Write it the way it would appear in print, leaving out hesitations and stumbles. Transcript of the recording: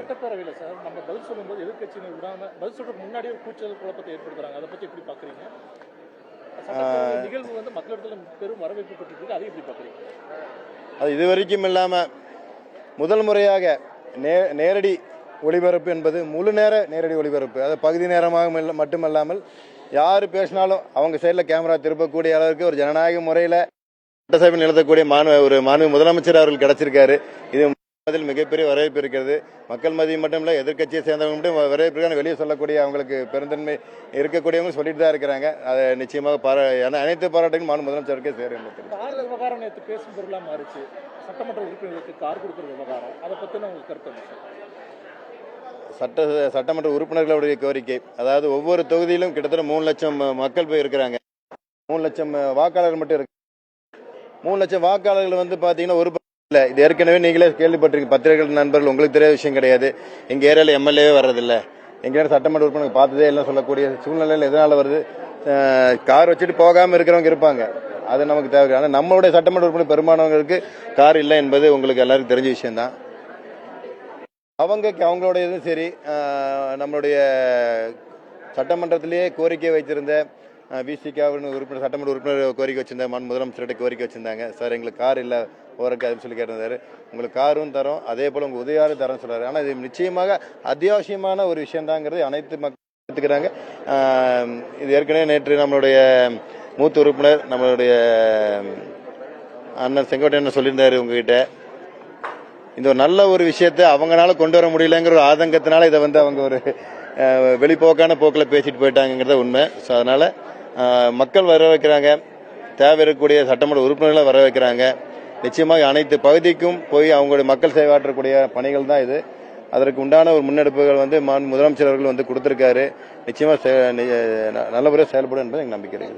சட்டப்பேரவையில sir நம்ம பதில் சொல்லும்போது எதிர்க்கட்சியினர் விடாம பதில் சொல்றதுக்கு முன்னாடியே கூச்சல் குழப்பத்தை ஏற்படுத்துறாங்க. அதை பத்தி எப்படி பாக்குறீங்க? நிகழ்வு வந்து மக்களிடத்துல பெரும் வரவேற்பு பெற்றிருக்கு, அதை எப்படி பாக்குறீங்க? அது இதுவரைக்கும் இல்லாம முதல் முறையாக நேரடி ஒளிபரப்பு என்பது முழு நேர நேரடி ஒளிபரப்பு. அது பகுதி நேரமாக மட்டுமல்லாமல் யார் பேசினாலும் அவங்க சைடில் கேமரா திருப்பக்கூடிய அளவுக்கு ஒரு ஜனநாயக முறையில் சட்டசபையில் நிறுத்தக்கூடிய மாண்பு முதலமைச்சர் அவர்கள் கிடைச்சிருக்காரு. இது அதில் மிகப்பெரிய வரவேற்பு இருக்கிறது. மக்கள் மத்தியில் மட்டும் இல்லை, எதிர்கட்சியை சேர்ந்தவங்க மட்டும் வரவேற்பு வெளியே சொல்லக்கூடிய அவங்களுக்கு பெருந்தன்மை இருக்கக்கூடியவங்க சொல்லிட்டு தான் இருக்கிறாங்க. அதை நிச்சயமாக அனைத்து பாராட்டுகளும் மாண்பு முதலமைச்சருக்கே சேரும். கார் விவகாரம் நேற்று பேசும் பொருளாக மாறிச்சு. சட்டமன்ற உறுப்பினர்களுக்கு கார் கொடுக்குற விவகாரம், அதை பற்றின உங்களுக்கு கருத்து? சட்டமன்ற உறுப்பினர்களுடைய கோரிக்கை, அதாவது ஒவ்வொரு தொகுதியிலும் கிட்டத்தட்ட 3 லட்சம் மக்கள் போய் இருக்கிறாங்க. 3 லட்சம் வாக்காளர்கள் மட்டும் இருக்கு. 3 லட்சம் வாக்காளர்கள் வந்து பாத்தீங்கன்னா ஒரு இல்ல, இது ஏற்கனவே நீங்களே கேள்விப்பட்டிருக்கு. பத்திரிகை நண்பர்கள், உங்களுக்கு தெரியாத விஷயம் கிடையாது. எங்க ஏரியால எம்எல்ஏவே வர்றதில்லை, எங்க சட்டமன்ற உறுப்பினர் பார்த்ததே எல்லாம் சொல்லக்கூடிய சூழ்நிலையில் எதனால வருது? கார் வச்சுட்டு போகாம இருக்கிறவங்க இருப்பாங்க, அது நமக்கு தேவை. ஆனால் நம்மளுடைய சட்டமன்ற உறுப்பினர் பெரும்பாலானவங்களுக்கு கார் இல்லை என்பது உங்களுக்கு எல்லாருக்கும் தெரிஞ்ச விஷயம்தான். அவங்களோட இதுவும் சரி, நம்மளுடைய சட்டமன்றத்திலேயே கோரிக்கை வைத்திருந்த விசிகா உறுப்பினர், சட்டமன்ற உறுப்பினர் கோரிக்கை வச்சிருந்தாங்க, மாண்பு முதலமைச்சர்கிட்ட கோரிக்கை வச்சிருந்தாங்க. சார் எங்களுக்கு கார் இல்லை போறதுக்கு அதுன்னு சொல்லி கேட்டிருந்தாரு. உங்களுக்கு காரும் தரோம், அதே போல உங்க உதவியாரும் தரோம் சொல்றாரு. ஆனால் இது நிச்சயமாக அத்தியாவசியமான ஒரு விஷயம் தாங்கிறது அனைத்து மக்கள் எடுத்துக்கிறாங்க. இது ஏற்கனவே நேற்று நம்மளுடைய மூத்த உறுப்பினர் நம்மளுடைய அண்ணன் செங்கோட்டையன் சொல்லியிருந்தாரு உங்ககிட்ட. இந்த ஒரு நல்ல ஒரு விஷயத்தை அவங்களால கொண்டு வர முடியலங்கிற ஒரு ஆதங்கத்தினால இதை வந்து அவங்க ஒரு வெளிப்போக்கான போக்கில் பேசிட்டு போயிட்டாங்கிறத உண்மை. ஸோ அதனால மக்கள் வர வைக்கிறாங்க, தேவை இருக்கக்கூடிய சட்டமன்ற உறுப்பினர்களை வர வைக்கிறாங்க. நிச்சயமாக அனைத்து பகுதிக்கும் போய் அவங்களுடைய மக்கள் சேவாற்றக்கூடிய பணிகள் தான் இது. அதற்கு உண்டான ஒரு முன்னெடுப்புகள் வந்து முதலமைச்சர் அவர்கள் வந்து கொடுத்திருக்காரு. நிச்சயமா நல்லபடியாக செயல்படும் என்பது எனக்கு நம்பிக்கை இருக்குது.